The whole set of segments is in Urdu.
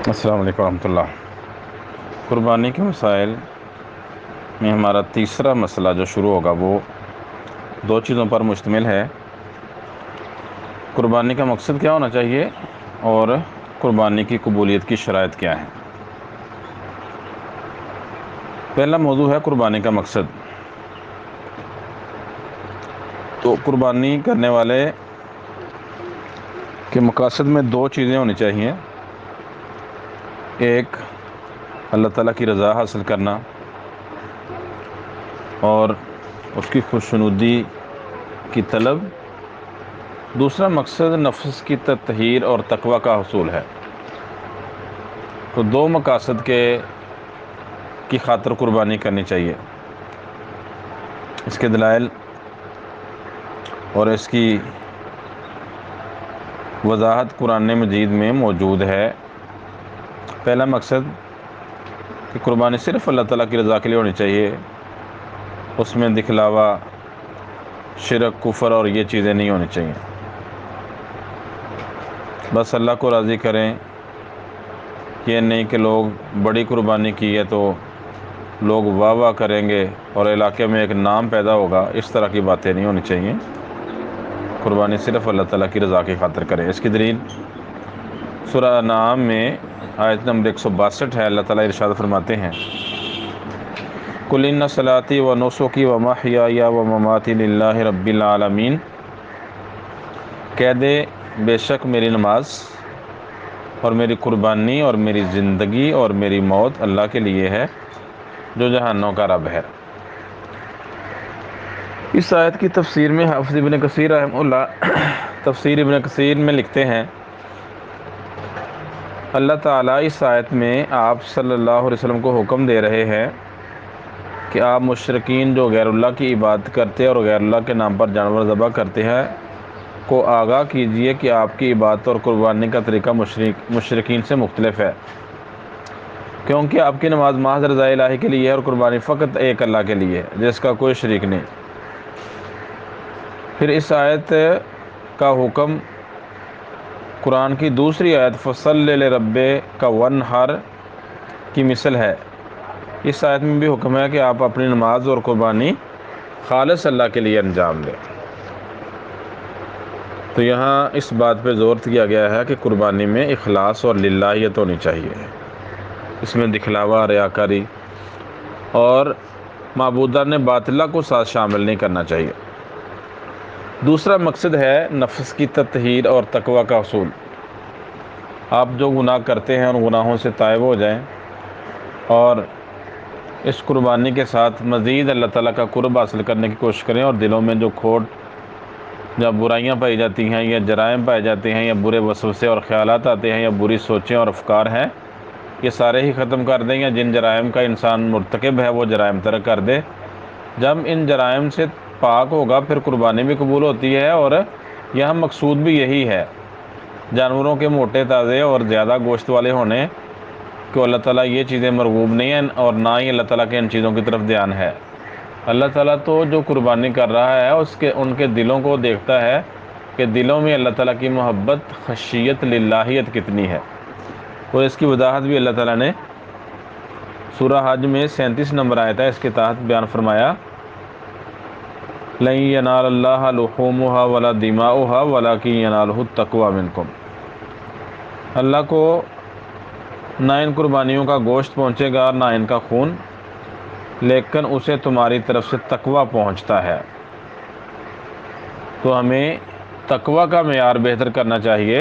السلام علیکم ورحمۃ اللہ۔ قربانی کے مسائل میں ہمارا تیسرا مسئلہ جو شروع ہوگا وہ دو چیزوں پر مشتمل ہے۔ قربانی کا مقصد کیا ہونا چاہیے اور قربانی کی قبولیت کی شرائط کیا ہیں۔ پہلا موضوع ہے قربانی کا مقصد۔ تو قربانی کرنے والے کے مقاصد میں دو چیزیں ہونی چاہیے، ایک اللہ تعالیٰ کی رضا حاصل کرنا اور اس کی خوشنودی کی طلب، دوسرا مقصد نفس کی تطہیر اور تقوی کا حصول ہے۔ تو دو مقاصد کی خاطر قربانی کرنی چاہیے۔ اس کے دلائل اور اس کی وضاحت قرآن مجید میں موجود ہے۔ پہلا مقصد کہ قربانی صرف اللہ تعالیٰ کی رضا کے لیے ہونی چاہیے، اس میں دکھلاوا، شرک، کفر اور یہ چیزیں نہیں ہونی چاہیے۔ بس اللہ کو راضی کریں، یہ نہیں کہ لوگ بڑی قربانی کی ہے تو لوگ واہ واہ کریں گے اور علاقے میں ایک نام پیدا ہوگا، اس طرح کی باتیں نہیں ہونی چاہیے۔ قربانی صرف اللہ تعالیٰ کی رضا کی خاطر کریں۔ اس کی دلیل سورہ انعام میں آیت نمبر 162 ہے۔ اللہ تعالیٰ ارشاد فرماتے ہیں، قُلْ إِنَّ صَلَاتِي وَنُسُكِي وَمَحْيَايَ وَمَمَاتِي لِلَّهِ رَبِّ الْعَالَمِينَ، کہہ دے بے شک میری نماز اور میری قربانی اور میری زندگی اور میری موت اللہ کے لیے ہے جو جہانوں کا رب ہے۔ اس آیت کی تفسیر میں حافظ ابن کثیر رحمہ اللہ تفسیر ابن کثیر میں لکھتے ہیں، اللہ تعالیٰ اس آیت میں آپ صلی اللہ علیہ وسلم کو حکم دے رہے ہیں کہ آپ مشرکین جو غیر اللہ کی عبادت کرتے اور غیر اللہ کے نام پر جانور ذبح کرتے ہیں کو آگاہ کیجئے کہ آپ کی عبادت اور قربانی کا طریقہ مشرکین سے مختلف ہے، کیونکہ آپ کی نماز محض رضا الہی کے لیے ہے اور قربانی فقط ایک اللہ کے لیے ہے جس کا کوئی شریک نہیں۔ پھر اس آیت کا حکم قرآن کی دوسری آیت فَصَلِّ لِرَبِّكَ وَانْحَرْ کی مثل ہے۔ اس آیت میں بھی حکم ہے کہ آپ اپنی نماز اور قربانی خالص اللہ کے لیے انجام دیں۔ تو یہاں اس بات پہ زور دیا گیا ہے کہ قربانی میں اخلاص اور للہیت ہونی چاہیے، اس میں دکھلاوا، ریاکاری اور معبودان باطلہ کو ساتھ شامل نہیں کرنا چاہیے۔ دوسرا مقصد ہے نفس کی تطہیر اور تقوی کا حصول۔ آپ جو گناہ کرتے ہیں ان گناہوں سے تائب ہو جائیں اور اس قربانی کے ساتھ مزید اللہ تعالیٰ کا قرب حاصل کرنے کی کوشش کریں، اور دلوں میں جو کھوٹ جب برائیاں پائی جاتی ہیں یا جرائم پائے جاتے ہیں یا برے وسوسے اور خیالات آتے ہیں یا بری سوچیں اور افکار ہیں، یہ سارے ہی ختم کر دیں، یا جن جرائم کا انسان مرتکب ہے وہ جرائم ترک کر دے۔ جب ان جرائم سے پاک ہوگا پھر قربانی بھی قبول ہوتی ہے، اور یہاں مقصود بھی یہی ہے، جانوروں کے موٹے تازے اور زیادہ گوشت والے ہونے کہ اللہ تعالیٰ یہ چیزیں مرغوب نہیں ہیں اور نہ ہی اللہ تعالیٰ کے ان چیزوں کی طرف دھیان ہے۔ اللہ تعالیٰ تو جو قربانی کر رہا ہے ان کے دلوں کو دیکھتا ہے کہ دلوں میں اللہ تعالیٰ کی محبت، خشیت، للہیت کتنی ہے، اور اس کی وضاحت بھی اللہ تعالیٰ نے سورہ حج میں 37 نمبر آیت ہے اس کے تحت بیان فرمایا، لَن يَنَالَ اللَّهَ لُحُومُهَا وَلَا دِمَاؤُهَا وَلَكِن يَنَالُهُ التَّقْوَى مِنكُمْ، اللہ کو نہ ان قربانیوں کا گوشت پہنچے گا نہ ان کا خون، لیکن اسے تمہاری طرف سے تقوی پہنچتا ہے۔ تو ہمیں تقوی کا معیار بہتر کرنا چاہیے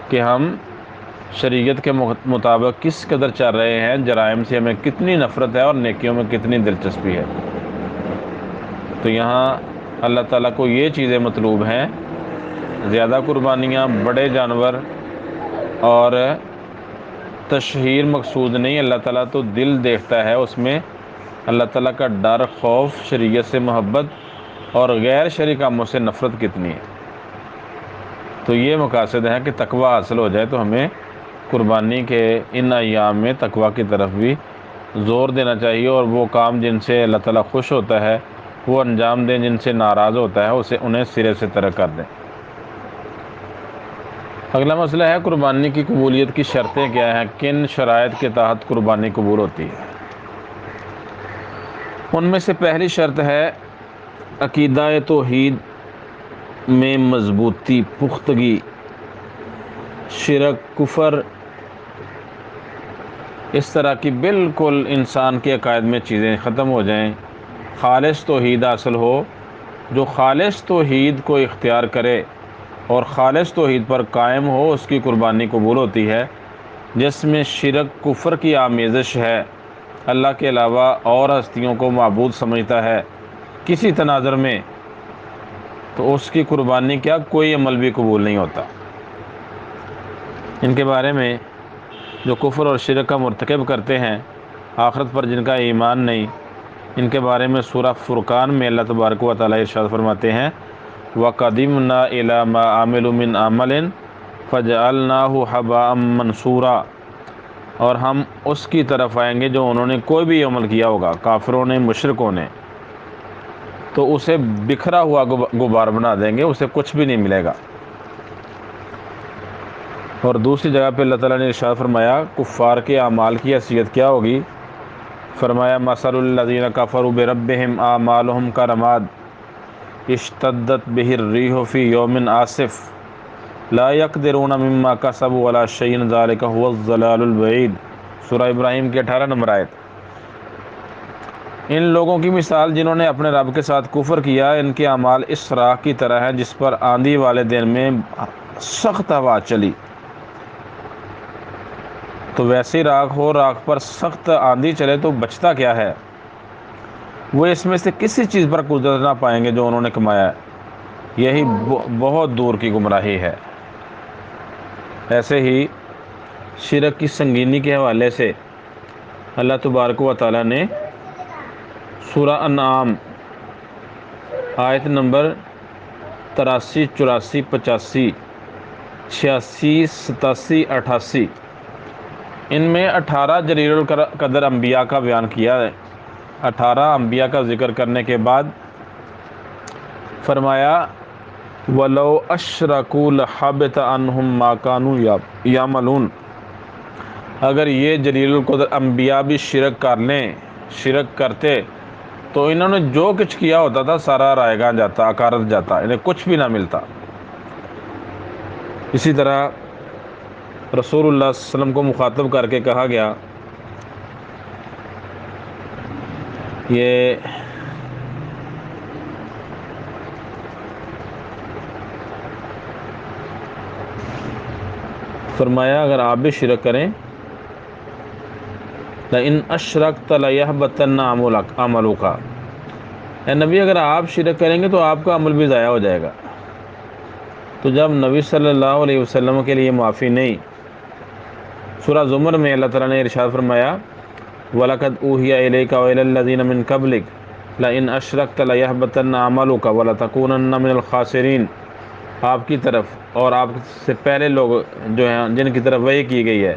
کہ ہم شریعت کے مطابق کس قدر چل رہے ہیں، جرائم سے ہمیں کتنی نفرت ہے اور نیکیوں میں کتنی دلچسپی ہے۔ تو یہاں اللہ تعالیٰ کو یہ چیزیں مطلوب ہیں، زیادہ قربانیاں، بڑے جانور اور تشہیر مقصود نہیں۔ اللہ تعالیٰ تو دل دیکھتا ہے، اس میں اللہ تعالیٰ کا ڈر، خوف، شریعت سے محبت اور غیر شرعی کاموں سے نفرت کتنی ہے۔ تو یہ مقاصد ہے کہ تقوی حاصل ہو جائے، تو ہمیں قربانی کے ان ایام میں تقوی کی طرف بھی زور دینا چاہیے، اور وہ کام جن سے اللہ تعالیٰ خوش ہوتا ہے وہ انجام دیں، جن سے ناراض ہوتا ہے انہیں سرے سے ترک کر دیں۔ اگلا مسئلہ ہے قربانی کی قبولیت کی شرطیں کیا ہیں، کن شرائط کے تحت قربانی قبول ہوتی ہے۔ ان میں سے پہلی شرط ہے عقیدہ توحید میں مضبوطی، پختگی، شرک، کفر، اس طرح کی بالکل انسان کے عقائد میں چیزیں ختم ہو جائیں، خالص توحید حاصل ہو۔ جو خالص توحید کو اختیار کرے اور خالص توحید پر قائم ہو، اس کی قربانی قبول ہوتی ہے۔ جس میں شرک، کفر کی آمیزش ہے، اللہ کے علاوہ اور ہستیوں کو معبود سمجھتا ہے کسی تناظر میں، تو اس کی قربانی کیا کوئی عمل بھی قبول نہیں ہوتا۔ ان کے بارے میں جو کفر اور شرک کا مرتکب کرتے ہیں، آخرت پر جن کا ایمان نہیں، ان کے بارے میں سورہ فرقان میں اللہ تبارک و تعالیٰ ارشاد فرماتے ہیں وَقَدِمْنَا إِلَىٰ مَا عَمِلُوا مِنْ عَمَلٍ فَجَعَلْنَاهُ حَبَاءً مَنْثُورًا، اور ہم اس کی طرف آئیں گے جو انہوں نے کوئی بھی عمل کیا ہوگا، کافروں نے، مشرکوں نے، تو اسے بکھرا ہوا غبار بنا دیں گے، اسے کچھ بھی نہیں ملے گا۔ اور دوسری جگہ پہ اللہ تعالیٰ نے ارشاد فرمایا کفار کے اعمال کی حیثیت کیا ہوگی، فرمایا مَثَلُ الَّذِينَ كَفَرُوا بِرَبِّهِمْ أَعْمَالُهُمْ كَرَمَادٍ اشْتَدَّتْ بِهِ الرِّيحُ فِي يَوْمٍ عَاصِفٍ لَا يَقْدِرُونَ مِمَّا كَسَبُوا عَلَىٰ شَيْءٍ ذَلِكَ هُوَ الضَّلَالُ الْبَعِيدُ، سورہ ابراہیم کی 18 نمبر آیت۔ ان لوگوں کی مثال جنہوں نے اپنے رب کے ساتھ کفر کیا، ان کے اعمال اس راکھ کی طرح ہیں جس پر آندھی والے دن میں سخت ہوا چلی۔ تو ویسی راکھ ہو، راکھ پر سخت آندھی چلے تو بچتا کیا ہے؟ وہ اس میں سے کسی چیز پر قدرت نہ پائیں گے جو انہوں نے کمایا ہے، یہی بہت دور کی گمراہی ہے۔ ایسے ہی شرک کی سنگینی کے حوالے سے اللہ تبارک و تعالیٰ نے سورہ انعام آیت نمبر 83، 84، 85، 86، 87، 88 ان میں 18 جلیل القدر انبیاء کا بیان کیا ہے۔ 18 انبیاء کا ذکر کرنے کے بعد فرمایا وَلَوْ أَشْرَكُوا لَحَبِطَ عَنْهُمْ مَا كَانُوا يَعْمَلُونَ، اگر یہ جلیل القدر انبیاء بھی شرک کر لیں، شرک کرتے، تو انہوں نے جو کچھ کیا ہوتا تھا سارا رائے گاں جاتا، اکارت جاتا، انہیں کچھ بھی نہ ملتا۔ اسی طرح رسول اللہ صلی اللہ علیہ وسلم کو مخاطب کر کے کہا گیا یہ فرمایا اگر آپ بھی شرک کریں لَإِنْ أَشْرَكْتَ لَيَحْبَطَنَّ عَمَلُكَ، اے نبی اگر آپ شرک کریں گے تو آپ کا عمل بھی ضائع ہو جائے گا۔ تو جب نبی صلی اللہ علیہ وسلم کے لیے معافی نہیں، سورہ زمر میں اللہ تعالیٰ نے ارشاد فرمایا وَلَقَدْ أُوحِيَ إِلَيْكَ وَإِلَى الَّذِينَ مِن قَبْلِكَ لَإِنْ أَشْرَكْتَ لَيَحْبَطَنَّ عَمَلُكَ وَلَتَكُونَنَّ مِنَ الْخَاسِرِينَ، آپ کی طرف اور آپ سے پہلے لوگ جو ہیں جن کی طرف وحی کی گئی ہے،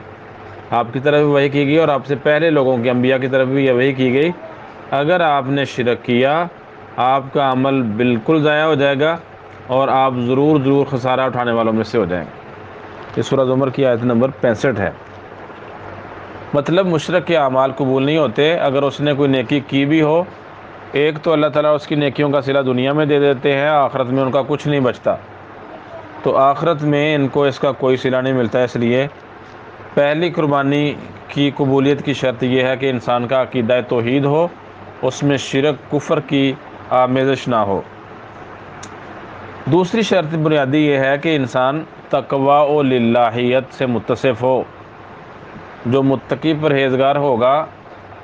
آپ کی طرف بھی وحی کی گئی اور آپ سے پہلے لوگوں کی انبیاء کی طرف بھی یہ وحی کی گئی، اگر آپ نے شرک کیا آپ کا عمل بالکل ضائع ہو جائے گا اور آپ ضرور خسارہ اٹھانے والوں میں سے ہو جائیں گے۔ یہ سورہ زمر کی آیت نمبر 65 ہے۔ مطلب مشرک کے اعمال قبول نہیں ہوتے اگر اس نے کوئی نیکی کی بھی ہو، ایک تو اللہ تعالیٰ اس کی نیکیوں کا صلہ دنیا میں دے دیتے ہیں، آخرت میں ان کا کچھ نہیں بچتا، تو آخرت میں ان کو اس کا کوئی صلہ نہیں ملتا۔ اس لیے پہلی قربانی کی قبولیت کی شرط یہ ہے کہ انسان کا عقیدہ توحید ہو، اس میں شرک، کفر کی آمیزش نہ ہو۔ دوسری شرط بنیادی یہ ہے کہ انسان تقوی و للہیت سے متصف ہو۔ جو متقی پرہیزگار ہوگا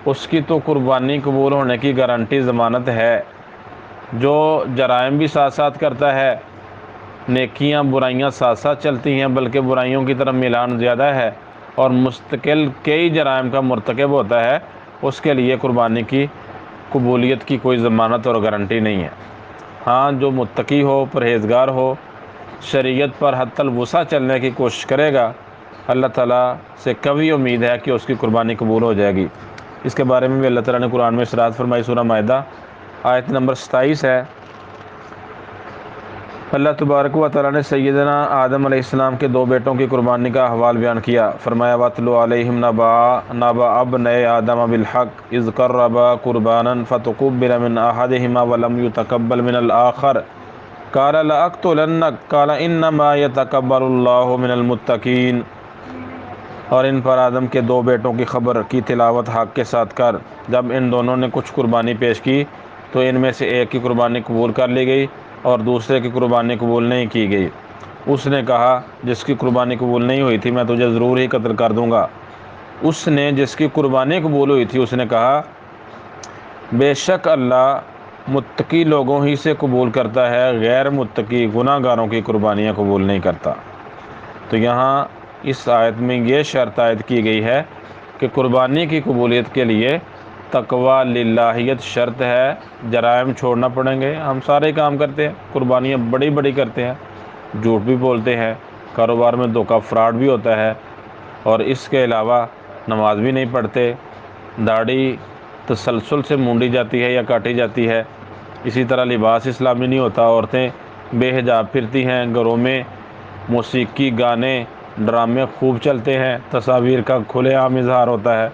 اس کی تو قربانی قبول ہونے کی گارنٹی ضمانت ہے۔ جو جرائم بھی ساتھ ساتھ کرتا ہے، نیکیاں برائیاں ساتھ ساتھ چلتی ہیں بلکہ برائیوں کی طرف میلان زیادہ ہے، اور مستقل کئی جرائم کا مرتکب ہوتا ہے، اس کے لیے قربانی کی قبولیت کی کوئی ضمانت اور گارنٹی نہیں ہے۔ ہاں جو متقی ہو، پرہیزگار ہو، شریعت پر حتی الوسع چلنے کی کوشش کرے گا، اللہ تعالیٰ سے قوی امید ہے کہ اس کی قربانی قبول ہو جائے گی۔ اس کے بارے میں بھی اللہ تعالیٰ نے قرآن میں ارشاد فرمائی، سورہ مائدہ آیت نمبر 27 ہے اللہ تبارک و تعالیٰ نے سیدنا آدم علیہ السلام کے دو بیٹوں کی قربانی کا احوال بیان کیا۔ فرمایا وَاتْلُ عَلَيْهِمْ نَبَأَ ابْنَيْ آدَمَ بِالْحَقِّ إِذْ قَرَّبَا قُرْبَانًا فَتُقُبِّلَ مِنْ أَحَدِهِمَا وَلَمْ يُتَقَبَّلْ مِنَ الْآخَرِ قَالَ لَأَقْتُلَنَّكَ قَالَ إِنَّمَا يَتَقَبَّلُ اللَّهُ مِنَ الْمُتَّقِينَ۔ اور ان پر آدم کے دو بیٹوں کی خبر کی تلاوت حق کے ساتھ کر۔ جب ان دونوں نے کچھ قربانی پیش کی تو ان میں سے ایک کی قربانی قبول کر لی گئی اور دوسرے کی قربانی قبول نہیں کی گئی۔ اس نے کہا جس کی قربانی قبول نہیں ہوئی تھی میں تجھے ضرور ہی قتل کر دوں گا۔ اس نے جس کی قربانی قبول ہوئی تھی اس نے کہا بے شک اللہ متقی لوگوں ہی سے قبول کرتا ہے، غیر متقی گناہ گاروں کی قربانیاں قبول نہیں کرتا۔ تو یہاں اس آیت میں یہ شرط عائد کی گئی ہے کہ قربانی کی قبولیت کے لیے تقویٰ للہیت شرط ہے، جرائم چھوڑنا پڑیں گے۔ ہم سارے کام کرتے ہیں، قربانیاں بڑی بڑی کرتے ہیں، جھوٹ بھی بولتے ہیں، کاروبار میں دھوکہ فراڈ بھی ہوتا ہے، اور اس کے علاوہ نماز بھی نہیں پڑھتے، داڑھی تسلسل سے مونڈی جاتی ہے یا کاٹی جاتی ہے، اسی طرح لباس اسلامی نہیں ہوتا، عورتیں بے حجاب پھرتی ہیں، گھروں میں موسیقی گانے ڈرامے خوب چلتے ہیں، تصاویر کا کھلے عام اظہار ہوتا ہے۔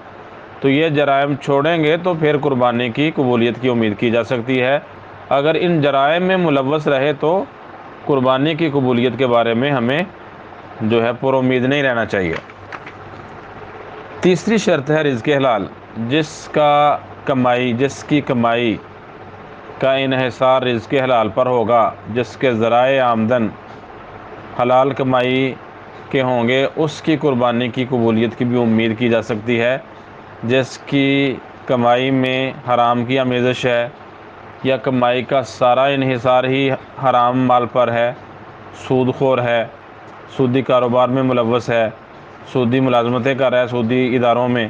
تو یہ جرائم چھوڑیں گے تو پھر قربانی کی قبولیت کی امید کی جا سکتی ہے۔ اگر ان جرائم میں ملوث رہے تو قربانی کی قبولیت کے بارے میں ہمیں جو ہے پر امید نہیں رہنا چاہیے۔ تیسری شرط ہے رزق حلال۔ جس کی کمائی کا انحصار رزق حلال پر ہوگا، جس کے ذرائع آمدن حلال کمائی کے ہوں گے، اس کی قربانی کی قبولیت کی بھی امید کی جا سکتی ہے۔ جس کی کمائی میں حرام کی آمیزش ہے یا کمائی کا سارا انحصار ہی حرام مال پر ہے، سود خور ہے، سودی کاروبار میں ملوث ہے، سودی ملازمتیں کر رہا ہے سودی اداروں میں،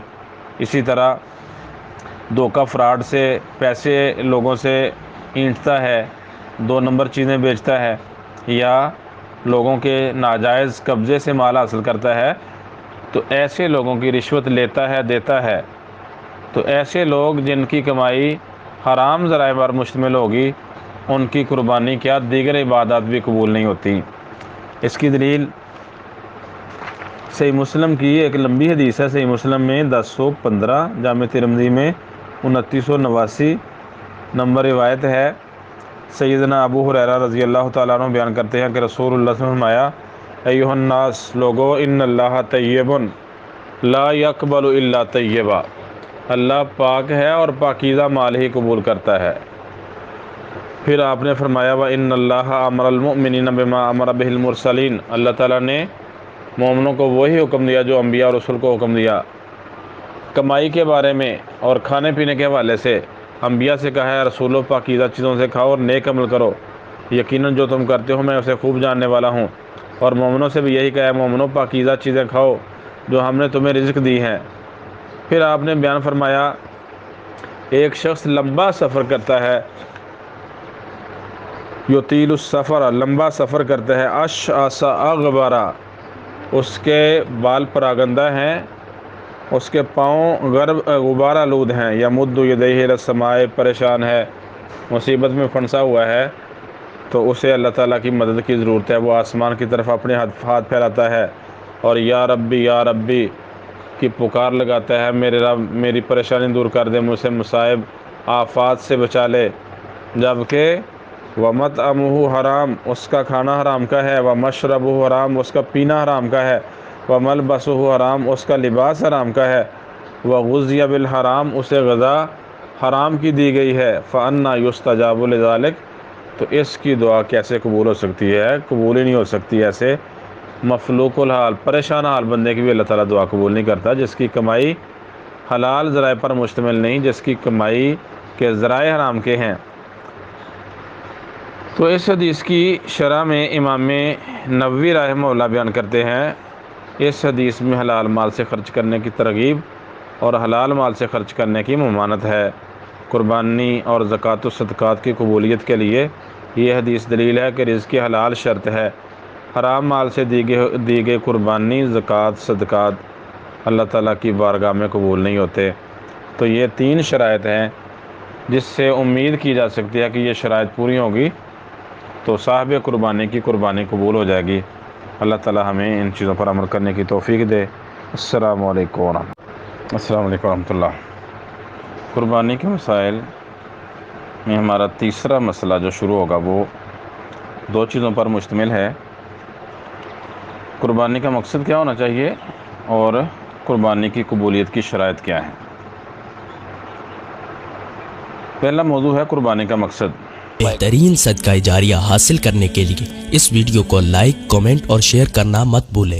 اسی طرح دھوکہ فراڈ سے پیسے لوگوں سے اینٹتا ہے، دو نمبر چیزیں بیچتا ہے، یا لوگوں کے ناجائز قبضے سے مال حاصل کرتا ہے، تو ایسے لوگوں کی رشوت لیتا ہے دیتا ہے، تو ایسے لوگ جن کی کمائی حرام ذرائع پر مشتمل ہوگی ان کی قربانی کیا دیگر عبادات بھی قبول نہیں ہوتی۔ اس کی دلیل صحیح مسلم کی ایک لمبی حدیث ہے، صحیح مسلم میں 1015، جامع ترمذی میں 2989 نمبر روایت ہے۔ سیدنا ابو ہریرہ رضی اللہ تعالیٰ عنہ بیان کرتے ہیں کہ رسول اللہ صلی اللہ علیہ وسلم فرمایا ایھا الناس لوگو ان اللہ طیب لا یقبل الا طیبا، اللہ پاک ہے اور پاکیزہ مال ہی قبول کرتا ہے۔ پھر آپ نے فرمایا وَإِنَّ اللَّهَ أَمَرَ الْمُؤْمِنِينَ بِمَا أَمَرَ بِهِ الْمُرْسَلِينَ، اللہ تعالیٰ نے مومنوں کو وہی حکم دیا جو انبیاء اور رسول کو حکم دیا۔ کمائی کے بارے میں اور کھانے پینے کے حوالے سے انبیاء سے کہا ہے رسولوں پاکیزہ چیزوں سے کھاؤ اور نیک عمل کرو، یقیناً جو تم کرتے ہو میں اسے خوب جاننے والا ہوں۔ اور مومنوں سے بھی یہی کہا ہے مومنوں پاکیزہ چیزیں کھاؤ جو ہم نے تمہیں رزق دی ہیں۔ پھر آپ نے بیان فرمایا ایک شخص لمبا سفر کرتا ہے، یطیل السفر، لمبا سفر کرتا ہے، اشعث اغبر، اس کے بال پراگندہ ہیں، اس کے پاؤں غبار آلود ہیں، یمد یدیہ الی السماء، پریشان ہے، مصیبت میں پھنسا ہوا ہے، تو اسے اللہ تعالیٰ کی مدد کی ضرورت ہے۔ وہ آسمان کی طرف اپنے ہاتھ پھیلاتا ہے اور یا ربی کی پکار لگاتا ہے، میرے رب میری پریشانی دور کر دے، مجھ سے مصائب آفات سے بچا لے۔ جبکہ وَمَطْعَمُهُ حرام، اس کا کھانا حرام کا ہے، وَمَشْرَبُهُ حرام، اس کا پینا حرام کا ہے، وَمَلْبَسُهُ حرام، اس کا لباس حرام کا ہے، وَغُذِّيَ بِالْحَرام، اسے غذا حرام کی دی گئی ہے، فَأَنَّىٰ يُسْتَجَابُ لِذَٰلِكَ، تو اس کی دعا کیسے قبول ہو سکتی ہے؟ قبول ہی نہیں ہو سکتی۔ ایسے مفلوق الحال پریشان حال بندے کی بھی اللہ تعالیٰ دعا قبول نہیں کرتا، جس کی کمائی حلال ذرائع پر مشتمل نہیں، جس کی کمائی کے ذرائع حرام کے ہیں۔ تو اس حدیث کی شرح میں امام نووی رحمہ اللہ بیان کرتے ہیں اس حدیث میں حلال مال سے خرچ کرنے کی ترغیب اور حلال مال سے خرچ کرنے کی ممانعت ہے۔ قربانی اور زکوٰۃ و صدقات کی قبولیت کے لیے یہ حدیث دلیل ہے کہ رزق حلال شرط ہے۔ حرام مال سے دی گئی قربانی، زکوٰۃ، صدقات اللہ تعالیٰ کی بارگاہ میں قبول نہیں ہوتے۔ تو یہ 3 شرائط ہیں جس سے امید کی جا سکتی ہے کہ یہ شرائط پوری ہوگی تو صاحب قربانی کی قربانی قبول ہو جائے گی۔ اللہ تعالی ہمیں ان چیزوں پر عمل کرنے کی توفیق دے۔ السلام علیکم ورحمۃ اللہ۔ قربانی کے مسائل میں ہمارا تیسرا مسئلہ جو شروع ہوگا وہ 2 چیزوں پر مشتمل ہے۔ قربانی کا مقصد کیا ہونا چاہیے اور قربانی کی قبولیت کی شرائط کیا ہیں۔ پہلا موضوع ہے قربانی کا مقصد۔ بہترین صدقہ جاریہ حاصل کرنے کے لیے اس ویڈیو کو لائک، کمنٹ اور شیئر کرنا مت بھولیں۔